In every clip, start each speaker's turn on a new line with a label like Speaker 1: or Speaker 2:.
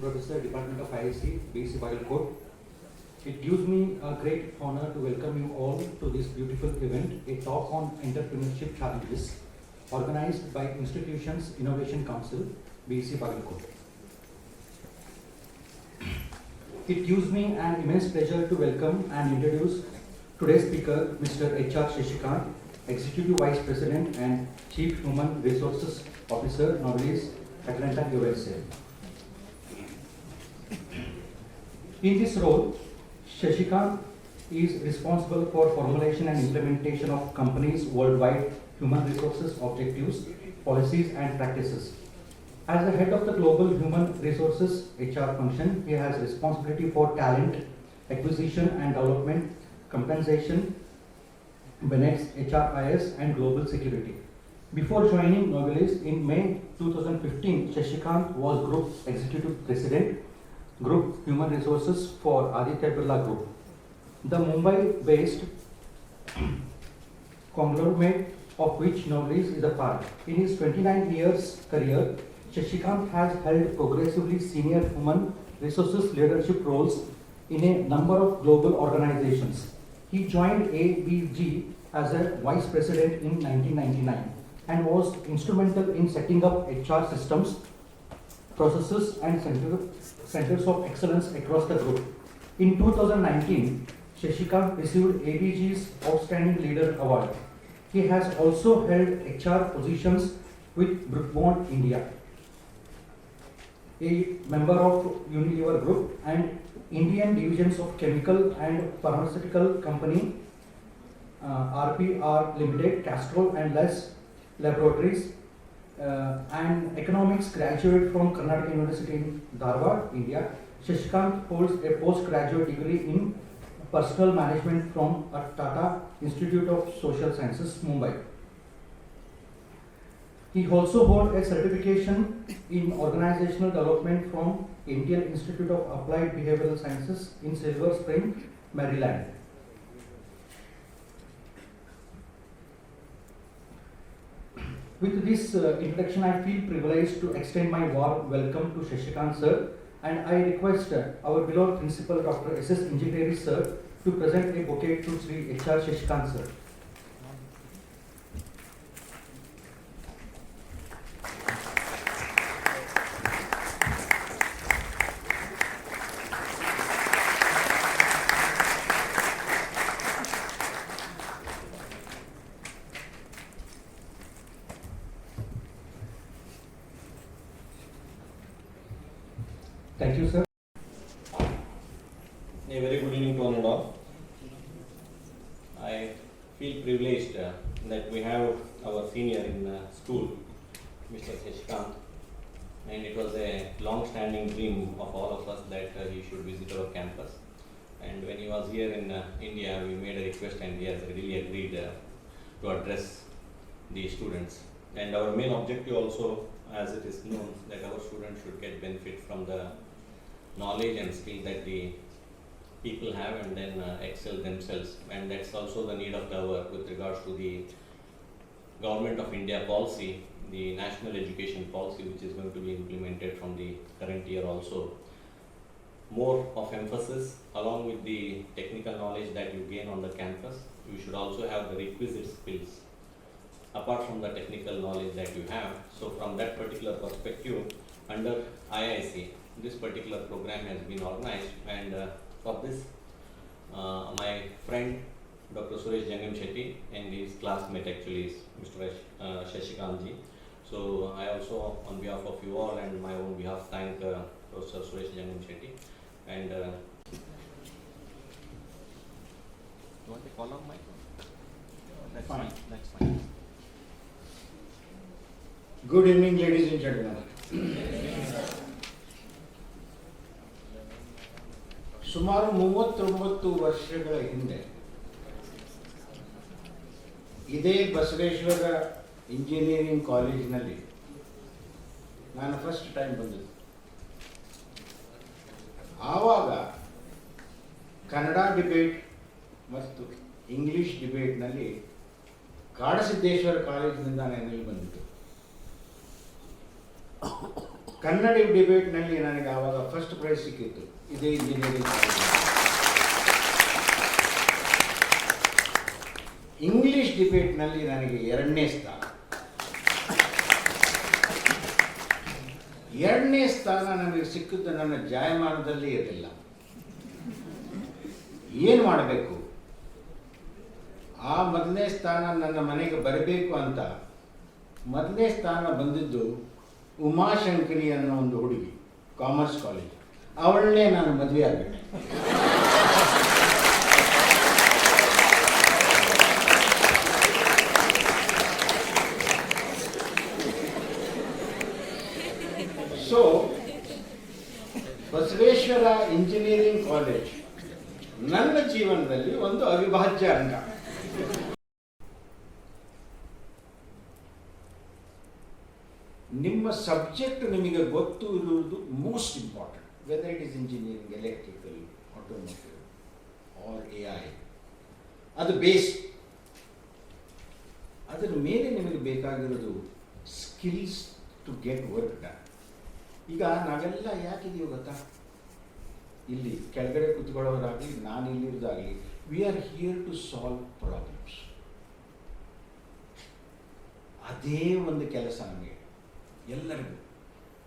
Speaker 1: Professor, Department of IIC, BC Bagalkot. It gives me a great honor to welcome you all to this beautiful event, a talk on entrepreneurship challenges, organized by Institutions Innovation Council, BC Bagalkot. It gives me an immense pleasure to welcome and introduce today's speaker, Mr. H.R. Shashikant, Executive Vice President and Chief Human Resources Officer, Novelis, Atlanta, USA. In this role, Shashikant is responsible for formulation and implementation of companies' worldwide human resources objectives, policies, and practices. As the head of the global human resources HR function, he has responsibility for talent acquisition and development, compensation, benefits, HRIS, and global security. Before joining Novelis in May 2015, Shashikant was Group Executive President, Group Human Resources for Aditya Birla Group, the Mumbai-based conglomerate of which Novelis is a part. In his 29 years career, Shashikant has held progressively senior human resources leadership roles in a number of global organizations. He joined ABG as a vice president in 1999 and was instrumental in setting up HR systems, processes, and centers of excellence across the group. In 2019, Shashikant received ABG's Outstanding Leader Award. He has also held HR positions with Brookbond India, a member of Unilever Group, and Indian divisions of chemical and pharmaceutical company RPR Limited, Castrol and Les Laboratories, and economics graduate from Karnataka University in Dharwad, India. Shashikant holds a postgraduate degree in personal management from Tata Institute of Social Sciences, Mumbai. He also holds a certification in organizational development from Indian Institute of Applied Behavioral Sciences in Silver Spring, Maryland. With this introduction, I feel privileged to extend my warm welcome to Shashikant sir, and I request our beloved principal, Dr. S.S. Injigeri sir, to present a bouquet to Sri H.R. Shashikant sir. Thank you, sir.
Speaker 2: A very good evening to one and all. I feel privileged that we have our senior in school, Mr. Shashikant, and it was a long-standing dream of all of us that he should visit our campus. And when he was here in India, we made a request and he has readily agreed to address the students. And our main objective also, as it is known, that our students should get benefit from the knowledge and skill that the people have and then excel themselves. And that's also the need of the hour with regards to the Government of India policy, the National Education Policy, which is going to be implemented from the current year also. More of emphasis along with the technical knowledge that you gain on the campus, you should also have the requisite skills apart from the technical knowledge that you have. So from that particular perspective, under IIC, this particular program has been organized, and for this, my friend Dr. Suresh Jangam Shetty and his classmate actually is Mr. Shashikant ji. So I also, on behalf of you all and my own behalf, thank Professor Suresh Jangam Shetty. And you want to call on mic? That's fine. That's fine.
Speaker 3: Good evening, ladies and gentlemen. ಸುಮಾರು 39 ವರ್ಷಗಳ ಹಿಂದೆ ಇದೇ Basaveshwara engineering ಕಾಲೇಜಿನಲ್ಲಿ ನಾನು first time ಬಂದಿದ್ದೆ. ಆವಾಗ Kannada debate ಮತ್ತು English ಡಿಬೇಟ್ನಲ್ಲಿ Kadasiddeshwara ಕಾಲೇಜಿನಿಂದ ನಾನು ಇಲ್ಲಿ ಬಂದಿದ್ದೆ. ಕನ್ನಡ ಡಿಬೇಟ್ನಲ್ಲಿ ನನಗೆ ಆವಾಗ ಫಸ್ಟ್ ಪ್ರೈಸ್ ಸಿಕ್ಕಿತ್ತು ಇದೇ ಇಂಜಿನಿಯರಿಂಗ್ ಕಾಲೇಜ್. ಇಂಗ್ಲಿಷ್ ಡಿಬೇಟ್ನಲ್ಲಿ ನನಗೆ 2ನೇ ಸ್ಥಾನ. 2ನೇ ಸ್ಥಾನ ನನಗೆ ಸಿಕ್ಕಿದ್ದು ನನ್ನ ಜಾಯಮಾನದಲ್ಲಿ ಇರಲಿಲ್ಲ. ಏನು ಮಾಡಬೇಕು? ಆ 1ನೇ ಸ್ಥಾನ ನನ್ನ ಮನೆಗೆ ಬರಬೇಕು ಅಂತ 1ನೇ ಸ್ಥಾನ ಬಂದಿದ್ದು ಉಮಾಶಂಕರಿ ಅನ್ನೋ ಒಂದು ಹುಡುಗಿ, ಕಾಮರ್ಸ್ ಕಾಲೇಜ್. ಅವಳನ್ನೇ ನಾನು ಮದುವೆ ಆಗಬೇಕು. ಸೊ ಬಸವೇಶ್ವರ ಇಂಜಿನಿಯರಿಂಗ್ ಕಾಲೇಜ್ ನನ್ನ ಜೀವನದಲ್ಲಿ ಒಂದು ಅವಿಭಾಜ್ಯ ಅಂಗ. ನಿಮ್ಮ ಸಬ್ಜೆಕ್ಟ್ ನಿಮಗೆ ಗೊತ್ತು ಇರುವುದು most important, whether it is engineering, electrical, automotive or AI. ಅದು ಬೇಸ್. ಅದರ ಮೇಲೆ ನಿಮಗೆ ಬೇಕಾಗಿರೋದು skills to get work done. ಈಗ ನಾವೆಲ್ಲ ಯಾಕಿದೀವಿ ಗೊತ್ತಾ? ಇಲ್ಲಿ ಕೆಳಗಡೆ ಕೂತ್ಕೊಳ್ಳೋರಾಗಲಿ, ನಾನು ಇಲ್ಲಿರೋದಾಗಲಿ, we are here to solve problems. ಅದೇ ಒಂದು ಕೆಲಸ ನಮಗೆ ಎಲ್ಲರಿಗೂ.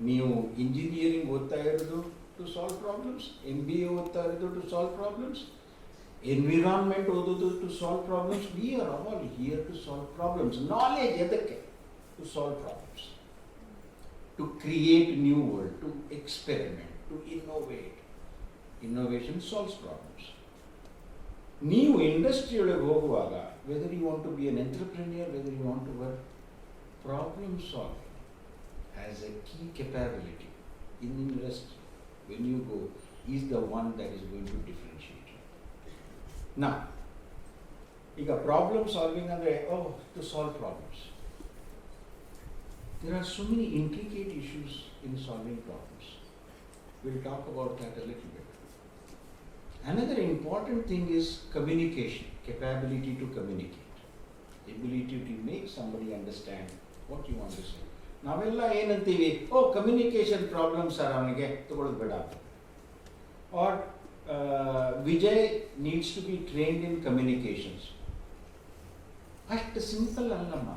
Speaker 3: ನೀವು ಇಂಜಿನಿಯರಿಂಗ್ ಓದ್ತಾ ಇರೋದು ಟು ಸಾಲ್ವ್ ಪ್ರಾಬ್ಲಮ್ಸ್, MBA ಓದ್ತಾ ಇರೋದು ಟು ಸಾಲ್ವ್ ಪ್ರಾಬ್ಲಮ್ಸ್, ಎನ್ವಿರಾನ್ಮೆಂಟ್ ಓದೋದು to solve problems. We are all here to solve problems. Knowledge ಎದಕ್ಕೆ? To solve problems, to create new world, to experiment, to innovate. Innovation solves problems. ನೀವು industry ಒಳಗೆ ಹೋಗುವಾಗ, whether you want to be an entrepreneur, whether you want to work, problem solving as a key capability in industry when you go is the one that is going to differentiate. ನಾ ಈಗ problem solving ಅಂದರೆ to solve problems. There are so many intricate issues in solving problems. We'll talk about that a little bit. Another important thing is communication, capability to communicate, ability to make somebody understand what you want to say. ನಾವೆಲ್ಲ ಏನಂತೀವಿ, communication problems sir, ಅವನಿಗೆ ತಗೊಳ್ಳೋದು ಬೇಡ. R Vijay needs to be trained in communications. ಅಷ್ಟು simple ಅಲ್ಲಮ್ಮ.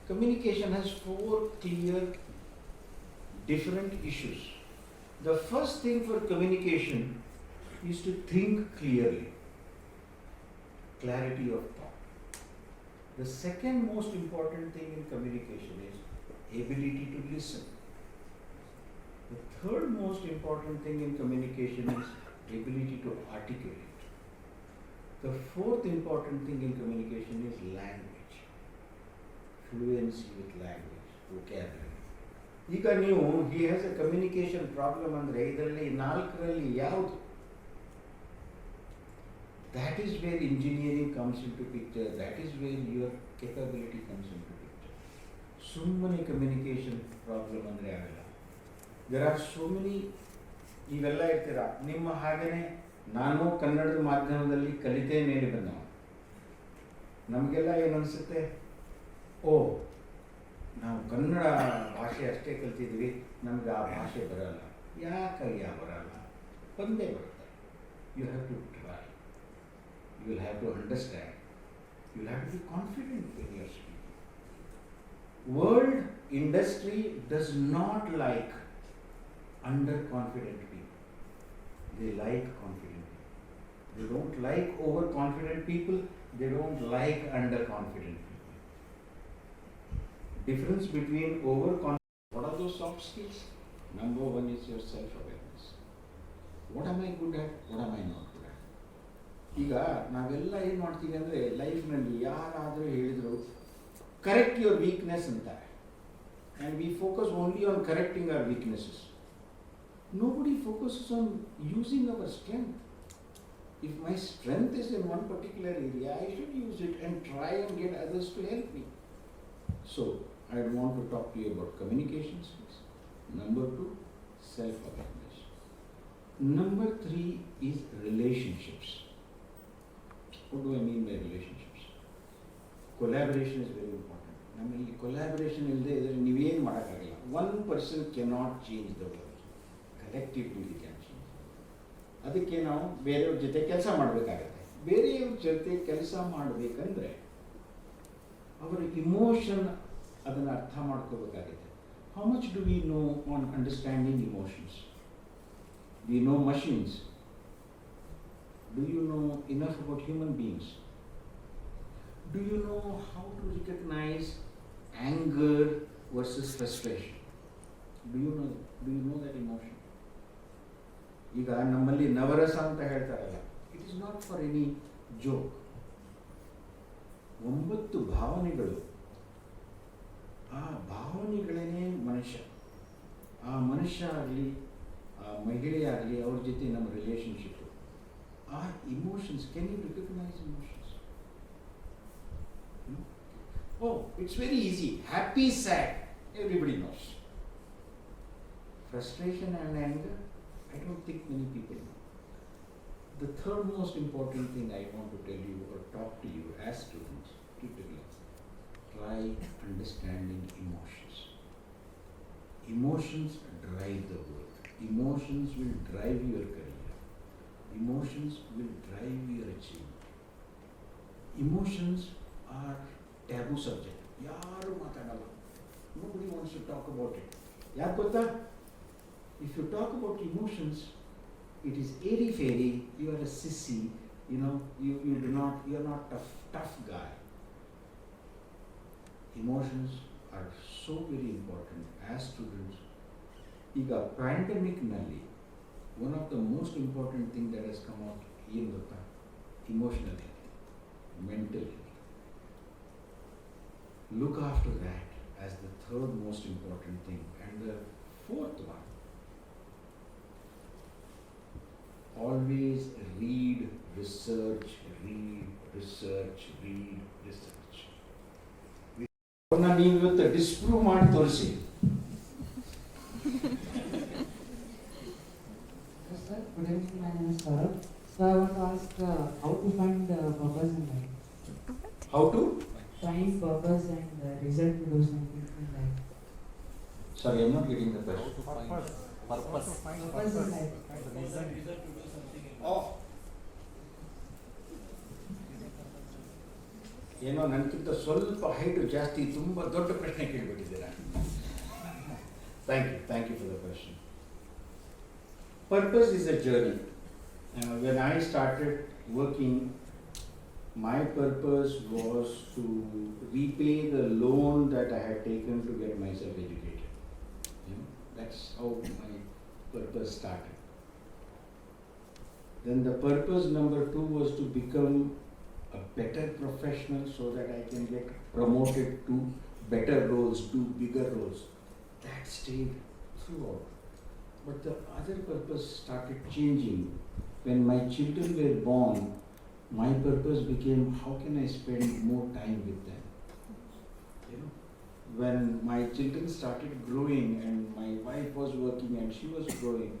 Speaker 3: Communication has 4 clear different issues. The first thing for communication is to think clearly, clarity of thought. The second most important thing in communication is ability to listen. The third most important thing in communication is ability to articulate. The fourth important thing in communication is language. Fluency with language, vocabulary. ಈಗ ನೀವು he has a communication problem ಅಂದರೆ ಇದರಲ್ಲಿ 4ರಲ್ಲಿ ಯಾವುದು? That is where engineering comes into picture. That is where your capability comes into picture. ಸುಮ್ಮನೆ communication problem ಅಂದರೆ ಆಗಲ್ಲ. There are so many. ನೀವೆಲ್ಲ ಇರ್ತೀರಾ, ನಿಮ್ಮ ಹಾಗೇನೆ ನಾನು ಕನ್ನಡದ ಮಾಧ್ಯಮದಲ್ಲಿ ಕಲಿತೆ ಮೇಲೆ ಬಂದವ. ನಮಗೆಲ್ಲ ಏನು ಅನಿಸುತ್ತೆ, ನಾವು ಕನ್ನಡ ಭಾಷೆ ಅಷ್ಟೇ ಕಲ್ತಿದ್ವಿ, ನಮಗೆ ಆ ಭಾಷೆ ಬರಲ್ಲ. ಯಾಕಯ್ಯ ಬರಲ್ಲ? ಬಂದೇ ಬರುತ್ತೆ. You have to try, you will have to understand, you will have to be confident when you are speaking. World industry does not like under confident people. They like confident people. They don't like over confident people. They don't like under confident people. Difference between overconfidence. What are those soft skills? Number 1 is your self-awareness. What am I good at? What am I not good at? ಈಗ ನಾವೆಲ್ಲ ಏನು ಮಾಡ್ತೀವಿ ಅಂದರೆ, ಲೈಫ್ನಲ್ಲಿ ಯಾರಾದರೂ ಹೇಳಿದರು correct your weakness ಅಂತಾರೆ, and we focus only on correcting our weaknesses. Nobody focuses on using our strength. If my strength is in one particular area, I should use it and try and get others to help me. So, I want to talk to you about communication skills. Number 2, self-awareness. Number 3 is relationships. What do I mean by relationships? Collaboration is very important. ನಮ್ಮಲ್ಲಿ collaboration ಇಲ್ಲದೆ ಇದ್ರೆ ನೀವೇನು ಮಾಡೋಕ್ಕಾಗಲ್ಲ. One person cannot change the world, collectively we can change. ಅದಕ್ಕೆ ನಾವು ಬೇರೆಯವ್ರ ಜೊತೆ ಕೆಲಸ ಮಾಡಬೇಕಾಗತ್ತೆ. ಬೇರೆಯವ್ರ ಜೊತೆ ಕೆಲಸ ಮಾಡಬೇಕಂದ್ರೆ ಅವರ ಇಮೋಷನ್ ಅದನ್ನು ಅರ್ಥ ಮಾಡ್ಕೋಬೇಕಾಗುತ್ತೆ. How much do we know on understanding emotions? We know machines. Do you know enough about human beings? Do you know how to recognize anger versus frustration? Do you know that emotion? ಈಗ ನಮ್ಮಲ್ಲಿ ನವರಸ ಅಂತ ಹೇಳ್ತಾರಲ್ಲ, it is not for any joke. 9 ಭಾವನೆಗಳು. ಆ ಭಾವನೆಗಳೇನೇ ಮನುಷ್ಯ. ಆ ಮನುಷ್ಯ ಆಗಲಿ, ಆ ಮಹಿಳೆ ಆಗಲಿ, ಅವ್ರ ಜೊತೆ ನಮ್ಮ relationship. Our emotions, can you recognize emotions? No? Oh, it's very easy. Happy, sad, everybody knows. Frustration and anger, I don't think many people know. The third most important thing I want to tell you or talk to you as students, try understanding emotions. Emotions drive the world. Emotions will drive your career. Emotions will drive your achievement. Emotions are taboo subject. ಯಾರು ಮಾತಾಡಲ್ಲ. Nobody wants to talk about it. ಯಾಕೆ ಗೊತ್ತಾ? If you talk about emotions, it is airy-fairy, you are a sissy, you know, you are not tough guy. Emotions are so very important as students. ಈಗ pandemic ನಲ್ಲಿ one of the most important thing that has come out ಏನು ಗೊತ್ತಾ? Emotional health, mental health. Look after that as the third most important thing. And the fourth one, always read, research, read, research, read, research. ನೀವು ಇವತ್ತು disprove ಮಾಡಿ ತೋರಿಸಿ.
Speaker 4: Sir, good evening. My name is Saurabh. So I want to ask how to find purpose in life.
Speaker 3: How to?
Speaker 4: Find purpose and result to do something in life.
Speaker 3: Sorry, I'm not getting the question.
Speaker 4: Purpose in life.
Speaker 3: Oh. ಏನೋ ನನಗಿಂತ ಸ್ವಲ್ಪ height ಜಾಸ್ತಿ, ತುಂಬ ದೊಡ್ಡ ಪ್ರಶ್ನೆ ಕೇಳಿಬಿಟ್ಟಿದ್ದೀರಾ. Thank you for the question. Purpose is a journey. When I started working, my purpose was to repay the loan that I had taken to get myself educated. You know, that's how my purpose started. Then the purpose number 2 was to become a better professional so that I can get promoted to better roles, to bigger roles. That stayed throughout. But the other purpose started changing. When my children were born, my purpose became how can I spend more time with them? You know, when my children started growing and my wife was working and she was growing,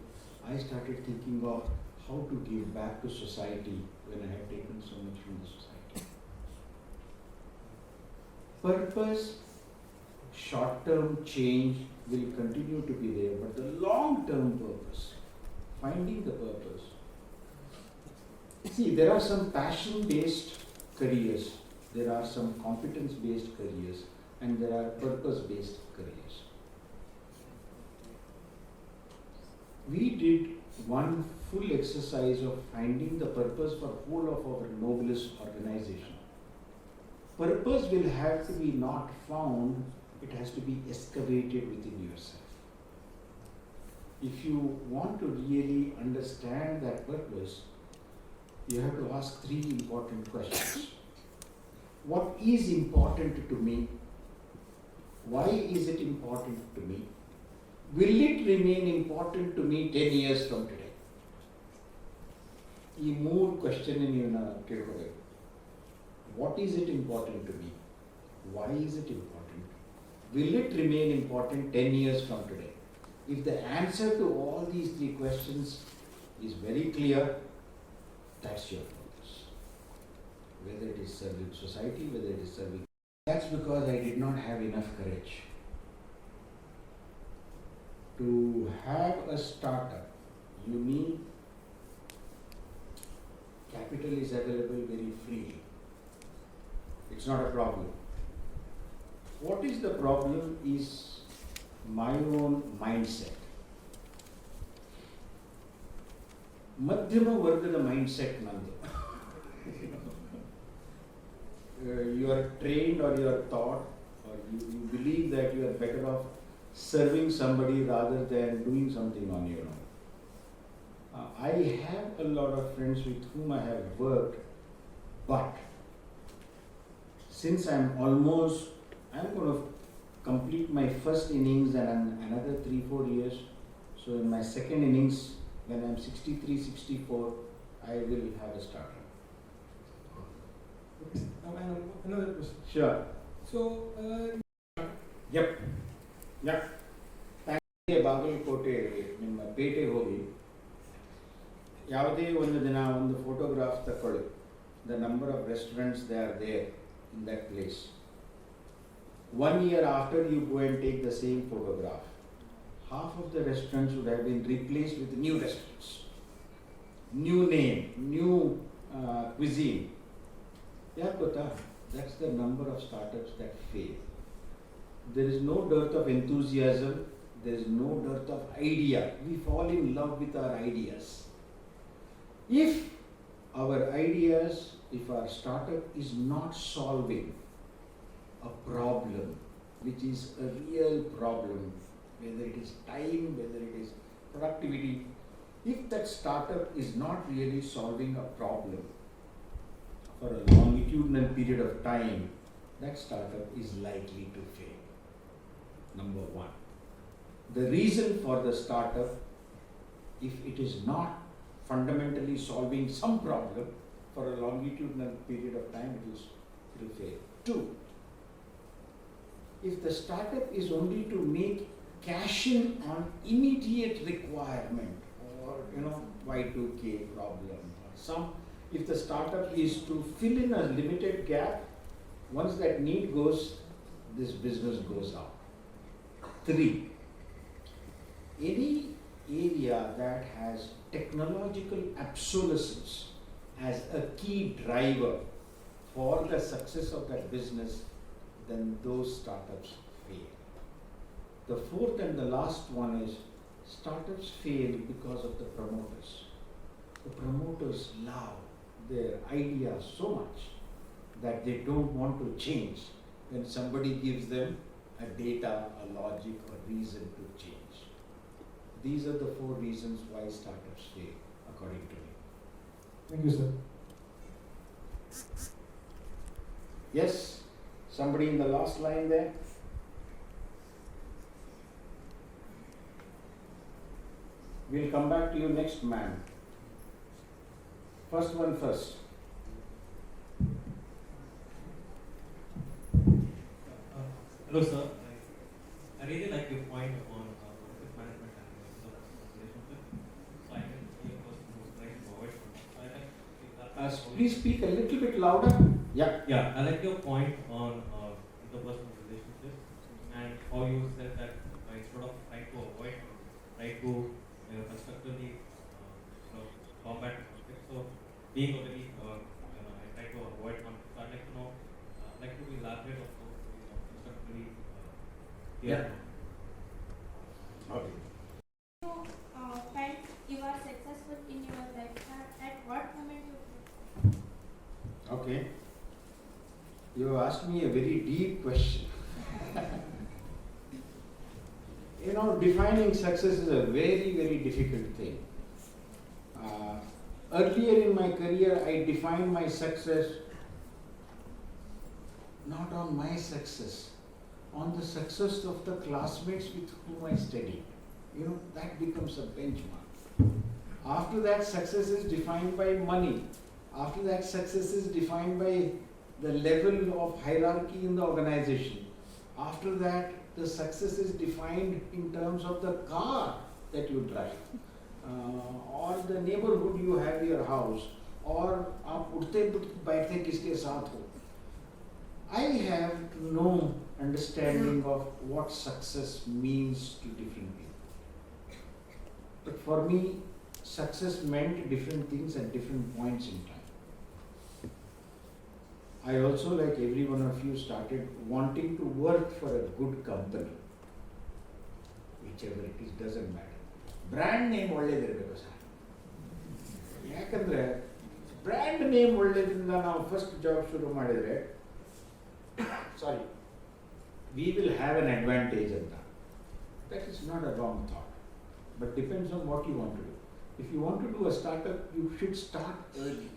Speaker 3: I started thinking of how to give back to society when I had taken so much from the society. Purpose, short-term change will continue to be there, but the long-term purpose, finding the purpose. See, there are some passion-based careers, there are some competence-based careers, and there are purpose-based careers. We did one full exercise of finding the purpose for whole of our noblest organization. Purpose will have to be not found, it has to be excavated within yourself. If you want to really understand that purpose, you have to ask 3 important questions. What is important to me? Why is it important to me? Will it remain important to me 10 years from today? ಈ 3 question ನೀವು ಕೇಳ್ಕೋಬೇಕು. What is it important to me? Why is it important? Will it remain important 10 years from today? If the answer to all these 3 questions is very clear, that's your purpose. Whether it is serving society, whether it is serving That's because I did not have enough courage. To have a startup, you need capital is available very freely. It's not a problem. What is the problem is my own mindset. Madhyama vargada mindset nandu. You are trained or you are taught or you believe that you are better off serving somebody rather than doing something on your own. I have a lot of friends with whom I have worked, but since I'm going to complete my first innings and another 3-4 years. So in my second innings, when I'm 63, 64, I will have a startup.
Speaker 5: Now I have another question.
Speaker 3: Sure.
Speaker 5: So,
Speaker 3: Yep. Bagalkot ನಿಮ್ಮ ಪೇಟೆ ಹೋಗಿ ಯಾವುದೇ ಒಂದು ದಿನ ಒಂದು photograph ತಗೊಳ್ಳಿ. The number of restaurants they are there in that place. 1 year after you go and take the same photograph, half of the restaurants would have been replaced with new restaurants, new name, new cuisine. Yeah, that's the number of startups that fail. There is no dearth of enthusiasm, there is no dearth of idea. We fall in love with our ideas. If our ideas, if our startup is not solving a problem, which is a real problem, whether it is time, whether it is productivity, if that startup is not really solving a problem for a longitudinal period of time, that startup is likely to fail. Number one. The reason for the startup, if it is not fundamentally solving some problem for a longitudinal period of time, it will fail. 2. If the startup is only to make cash in on immediate requirement or Y2K problem or some, if the startup is to fill in a limited gap, once that need goes, this business goes out. 3. Any area that has technological obsolescence as a key driver for the success of that business, then those startups fail. The 4th and the last one is startups fail because of the promoters. The promoters love their idea so much that they don't want to change when somebody gives them a data, a logic, or reason to change. These are the 4 reasons why startups fail, according to me.
Speaker 5: thank you, sir.
Speaker 3: Yes? Somebody in the last line there? We'll come back to you next, man. First one first.
Speaker 6: Hello, sir. I really like your point on workplace management and relationship. So I can see a person who's trying to avoid from it. I like that.
Speaker 3: Please speak a little bit louder. Yeah.
Speaker 6: Yeah, I like your point on interpersonal relationships and how you said that instead of trying to avoid, try to constructively combat conflict. So being a very I try to avoid conflict. So I'd like to know, like to elaborate of those constructively.
Speaker 3: Yeah. Okay.
Speaker 7: You felt you are successful in your life. At what moment you felt?
Speaker 3: Okay. You have asked me a very deep question. Defining success is a very, very difficult thing. Earlier in my career, I defined my success not on my success, on the success of the classmates with whom I studied. That becomes a benchmark. After that, success is defined by money. After that, success is defined by the level of hierarchy in the organization. After that, the success is defined in terms of the car that you drive, or the neighborhood you have your house, or आप उठते बैठते किसके साथ हो. I have no understanding of what success means to different people. But for me, success meant different things at different points in time. I also, like every one of you, started wanting to work for a good company. Whichever it is, doesn't matter. Brand name ಒಳ್ಳೆದಿರಬೇಕು sir. ಯಾಕಂದ್ರೆ brand name ಒಳ್ಳೆದ್ರಿಂದ ನಾವು first job ಶುರು ಮಾಡಿದರೆ ಸಾರಿ we will have an advantage in that. That is not a wrong thought, but depends on what you want to do. If you want to do a startup, you should start early.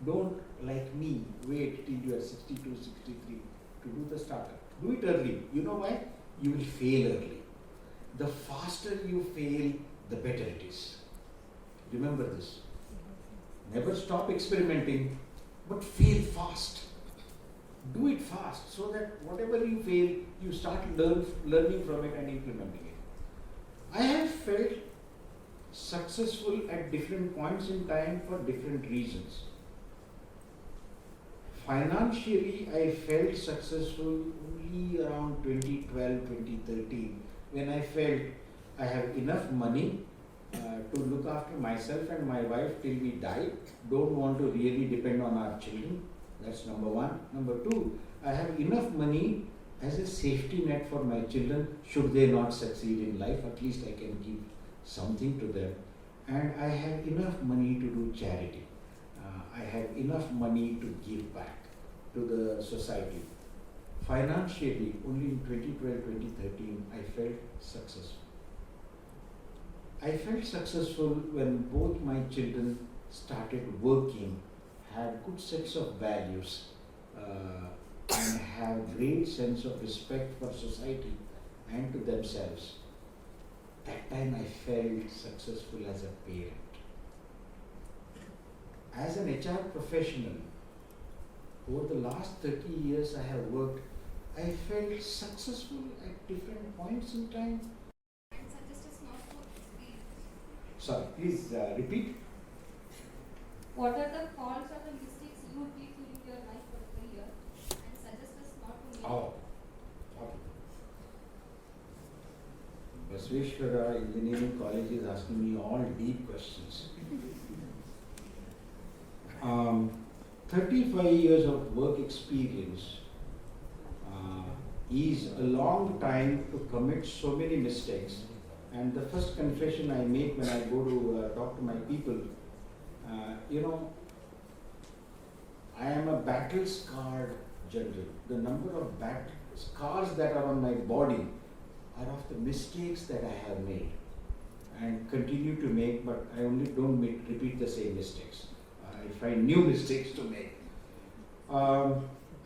Speaker 3: Don't, like me, wait till you are 62, 63 to do the startup. Do it early. You know why? You will fail early. The faster you fail, the better it is. Remember this. Never stop experimenting, but fail fast. Do it fast so that whatever you fail, you start learning from it and implementing it. I have felt successful at different points in time for different reasons. Financially, I felt successful only around 2012, 2013, when I felt I have enough money to look after myself and my wife till we die. Don't want to really depend on our children. That's number one. Number two, I have enough money as a safety net for my children should they not succeed in life. At least I can give something to them. And I have enough money to do charity. I have enough money to give back to the society. Financially, only in 2012, 2013, I felt successful. I felt successful when both my children started working, had good sets of values, and have great sense of respect for society and to themselves. That time I felt successful as a parent. As an HR professional, over the last 30 years I have worked, I felt successful at different points in time.
Speaker 7: And suggest us not to speak.
Speaker 3: Sorry, please repeat.
Speaker 7: What are the faults or the mistakes you did during your life for the career and suggest us not to make?
Speaker 3: Oh, okay. Basveshwara Engineering College is asking me all deep questions. 35 years of work experience is a long time to commit so many mistakes. And the first confession I make when I go to talk to my people, I am a battle-scarred general. The number of scars that are on my body are of the mistakes that I have made and continue to make, but I only don't repeat the same mistakes. I find new mistakes to make.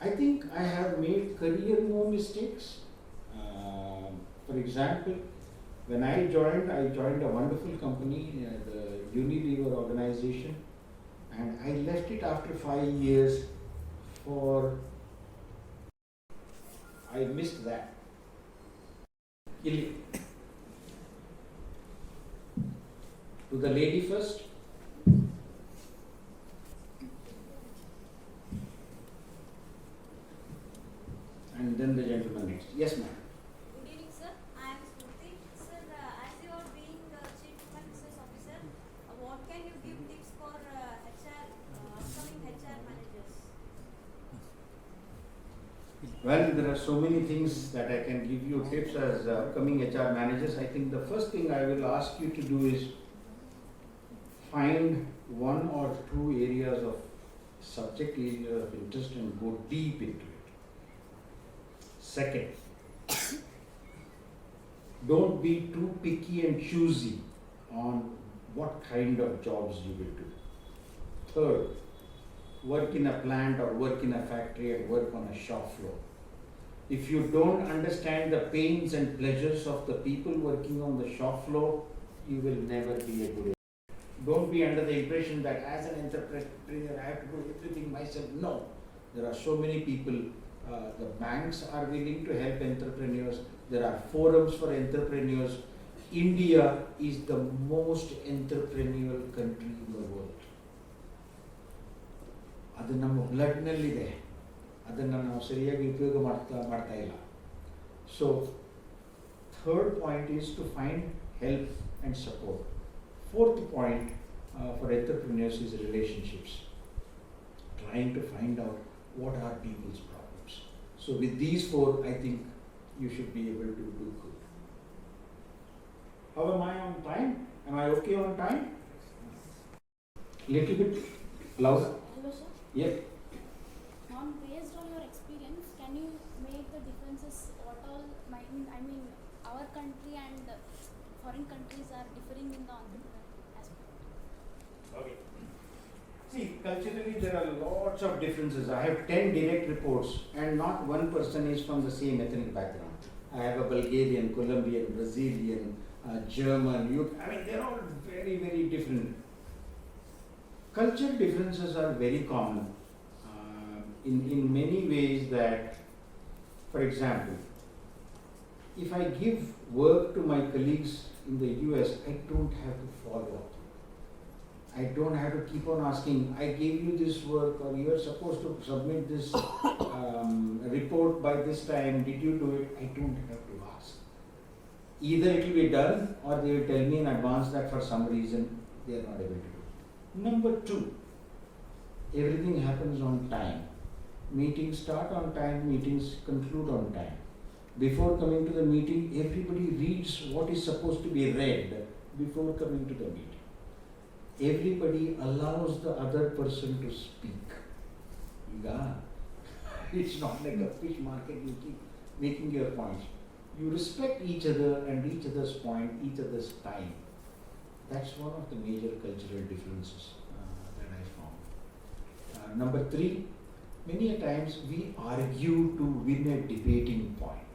Speaker 3: I think I have made career more mistakes. For example, when I joined a wonderful company, the Unilever organization, and I left it after 5 years for, I missed that. To the lady first. And then the gentleman next. Yes, ma'am.
Speaker 8: Good evening, sir. I am Smriti. Sir, as you are being Chief Human Resource Officer, what can you give tips for upcoming HR managers?
Speaker 3: Well, there are so many things that I can give you tips as upcoming HR managers. I think the first thing I will ask you to do is find one or two areas of subject area of interest and go deep into it. Second, don't be too picky and choosy on what kind of jobs you will do. Third, work in a plant or work in a factory and work on a shop floor. If you don't understand the pains and pleasures of the people working on the shop floor, you will never be a good. Don't be under the impression that as an entrepreneur I have to do everything myself. No, there are so many people. The banks are willing to help entrepreneurs. There are forums for entrepreneurs. India is the most entrepreneurial country in the world. ಅದು ನಮ್ಮ ಬ್ಲಡ್ನಲ್ಲಿದೆ. ಅದನ್ನು ನಾವು ಸರಿಯಾಗಿ ಉಪಯೋಗ ಮಾಡ್ತಾ ಇಲ್ಲ. So third point is to find help and support. Fourth point for entrepreneurs is relationships. Trying to find out what are people's problems. So with these four, I think you should be able to do good. How am I on time? Am I okay on time? Little bit louder.
Speaker 9: Hello, sir.
Speaker 3: Yep.
Speaker 9: Based on your experience, can you make the differences? What all? I mean, our country and foreign countries are differing in the entrepreneurial aspect.
Speaker 3: Okay. See, culturally there are lots of differences. I have 10 direct reports and not one person is from the same ethnic background. I have a Bulgarian, Colombian, Brazilian, German, I mean they're all very, very different. Cultural differences are very common in many ways that, for example, if I give work to my colleagues in the US, I don't have to follow up. I don't have to keep on asking, I gave you this work or you are supposed to submit this report by this time, did you do it? I don't have to ask. Either it will be done or they will tell me in advance that for some reason they are not able to do it. Number two, everything happens on time. Meetings start on time, meetings conclude on time. Before coming to the meeting, everybody reads what is supposed to be read before coming to the meeting. Everybody allows the other person to speak. Yeah. It's not like a fish market, you keep making your points. You respect each other and each other's point, each other's time. That's one of the major cultural differences that I found. Number three, many a times we argue to win a debating point.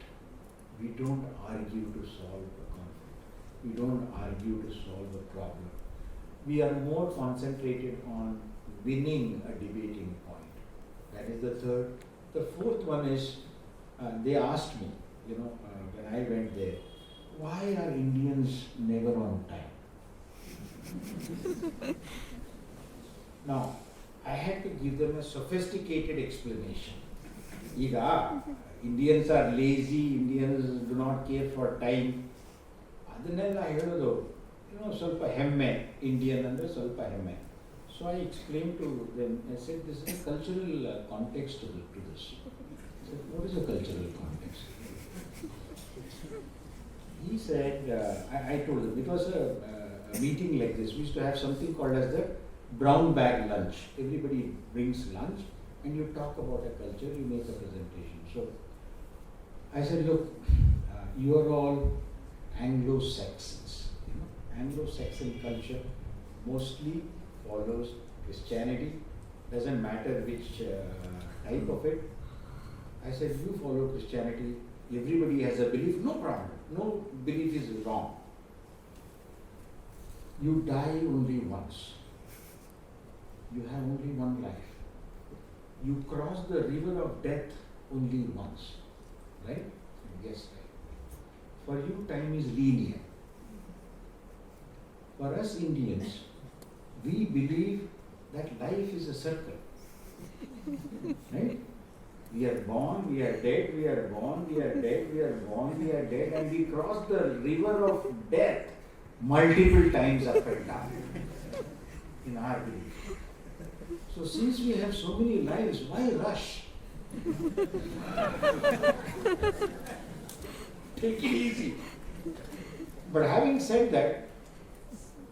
Speaker 3: We don't argue to solve a conflict. We don't argue to solve a problem. We are more concentrated on winning a debating point. That is the third. The fourth one is, they asked me, when I went there, why are Indians never on time? Now, I had to give them a sophisticated explanation. Indians are lazy, Indians do not care for time. ಅದನ್ನೆಲ್ಲ ಹೇಳೋದು ಸ್ವಲ್ಪ ಹೆಮ್ಮೆ Indian ಅಂದರೆ ಸ್ವಲ್ಪ ಹೆಮ್ಮೆ. So I explained to them, I said this is a cultural context to this. I said, what is a cultural context? He said, I told him, it was a meeting like this. We used to have something called as the brown bag lunch. Everybody brings lunch and you talk about a culture, you make a presentation. So I said, look, you are all Anglo-Saxons. Anglo-Saxon culture mostly follows Christianity, doesn't matter which type of it. I said, you follow Christianity, everybody has a belief, no problem, no belief is wrong. You die only once. You have only one life. You cross the river of death only once. Right? Yes, right. For you, time is linear. For us Indians, we believe that life is a circle. Right? We are born, we are dead, we are born, we are dead, we are born, we are dead, and we cross the river of death multiple times up and down in our belief. So since we have so many lives, why rush? Take it easy. But having said that,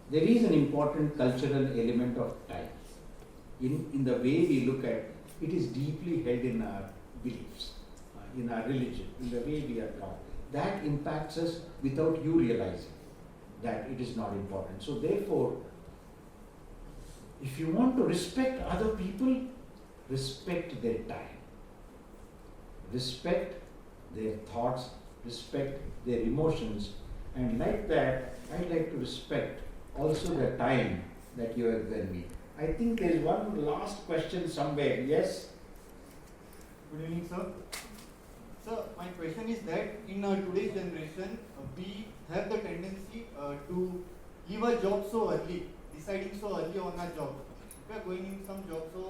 Speaker 3: there is an important cultural element of time. In the way we look at it, is deeply held in our beliefs, in our religion, in the way we are taught. That impacts us without you realizing that it is not important. So therefore, if you want to respect other people, respect their time. Respect their thoughts, respect their emotions, and like that, I'd like to respect also the time that you have given me. I think there is one last question somewhere. Yes?
Speaker 10: Good evening, sir. Sir, my question is that in today's generation, we have the tendency to leave a job so early, deciding so early on a job. We are going in some job, so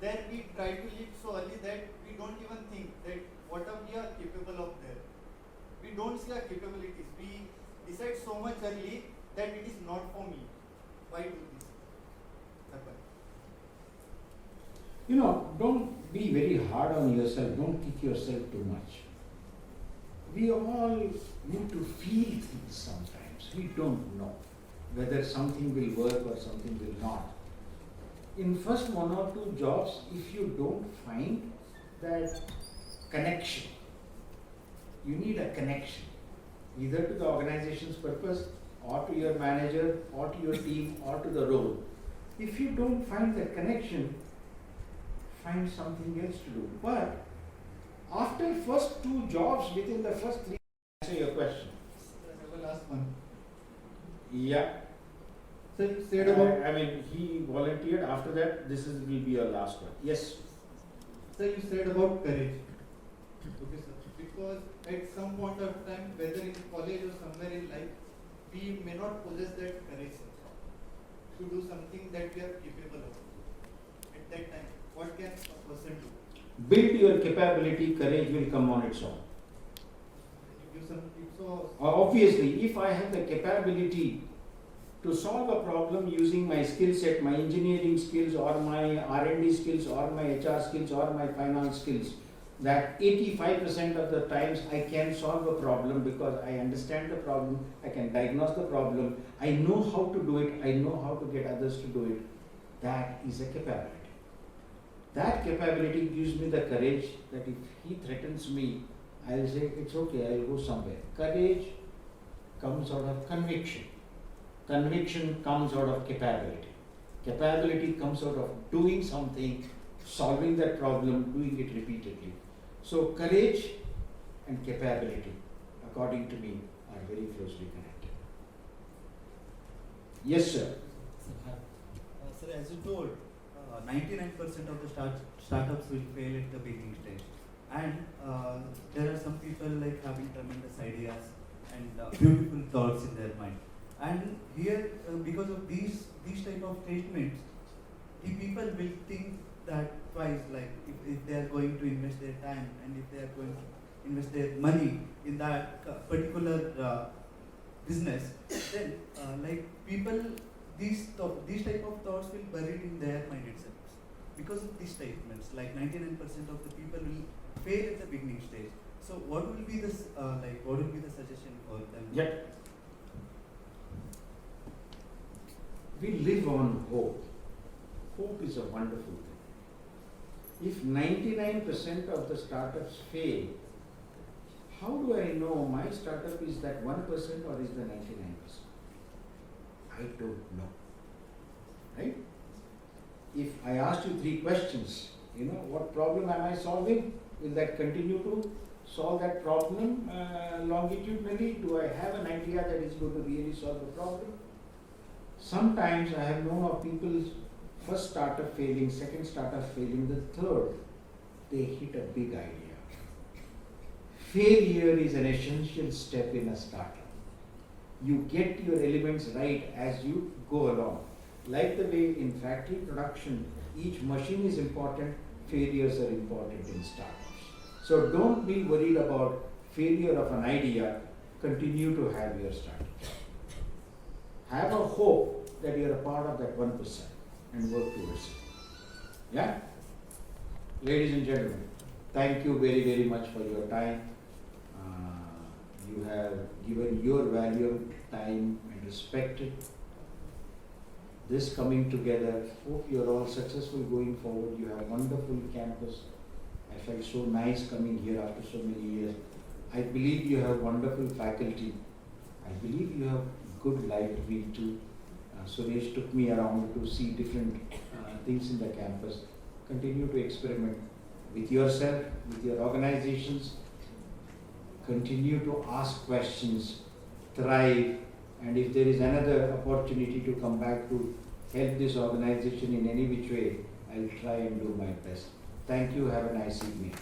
Speaker 10: there we try to live so early that we don't even think that what are we are capable of there. We don't see our capabilities. We decide so much early that it is not for me. Why do this happen?
Speaker 3: You know, don't be very hard on yourself, don't kick yourself too much. We all need to feel things sometimes. We don't know whether something will work or something will not. In first 1 or 2 jobs, if you don't find that connection, you need a connection, either to the organization's purpose or to your manager or to your team or to the role. If you don't find that connection, find something else to do. But after first 2 jobs, within the first 3, answer your question.
Speaker 10: I have a last one.
Speaker 3: Yeah.
Speaker 10: So you said about
Speaker 3: I mean, he volunteered. After that, will be your last one. Yes.
Speaker 10: So you said about courage. Okay, sir. Because at some point of time, whether in college or somewhere in life, we may not possess that courage, sir, to do something that we are capable of. At that time, what can a person do?
Speaker 3: Build your capability, courage will come on its own.
Speaker 10: Give some tips or
Speaker 3: Obviously, if I have the capability to solve a problem using my skill set, my engineering skills or my R&D skills or my HR skills or my finance skills, that 85% of the times I can solve a problem because I understand the problem, I can diagnose the problem, I know how to do it, I know how to get others to do it. That is a capability. That capability gives me the courage that if he threatens me, I'll say, it's okay, I'll go somewhere. Courage comes out of conviction. Conviction comes out of capability. Capability comes out of doing something, solving that problem, doing it repeatedly. So courage and capability, according to me, are very closely connected. Yes, sir.
Speaker 11: Sir, as you told, 99% of the startups will fail at the beginning stage. And there are some people like having tremendous ideas and beautiful thoughts in their mind. And here, because of these type of statements, the people will think that twice, like if they are going to invest their time and if they are going to invest their money in that particular business, then like people, these type of thoughts will bury it in their mind itself. Because of these statements, like 99% of the people will fail at the beginning stage. So what will be the suggestion for them?
Speaker 3: Yeah. We live on hope. Hope is a wonderful thing. If 99% of the startups fail, how do I know my startup is that 1% or is the 99%? I don't know. Right? If I asked you 3 questions, what problem am I solving? Will that continue to solve that problem longitudinally? Do I have an idea that is going to really solve the problem? Sometimes I have known of people's first startup failing, second startup failing, the third, they hit a big idea. Failure is an essential step in a startup. You get your elements right as you go along. Like the way in factory production, each machine is important, failures are important in startups. So don't be worried about failure of an idea, continue to have your startup. Have a hope that you are a part of that 1% and work towards it. Yeah? Ladies and gentlemen, thank you very, very much for your time. You have given your valuable time and respected this coming together. Hope you are all successful going forward. You have a wonderful campus. I felt so nice coming here after so many years. I believe you have wonderful faculty. I believe you have good light read too. Suresh took me around to see different things in the campus. Continue to experiment with yourself, with your organizations. Continue to ask questions, thrive, and if there is another opportunity to come back to help this organization in any which way, I will try and do my best. Thank you. Have a nice evening.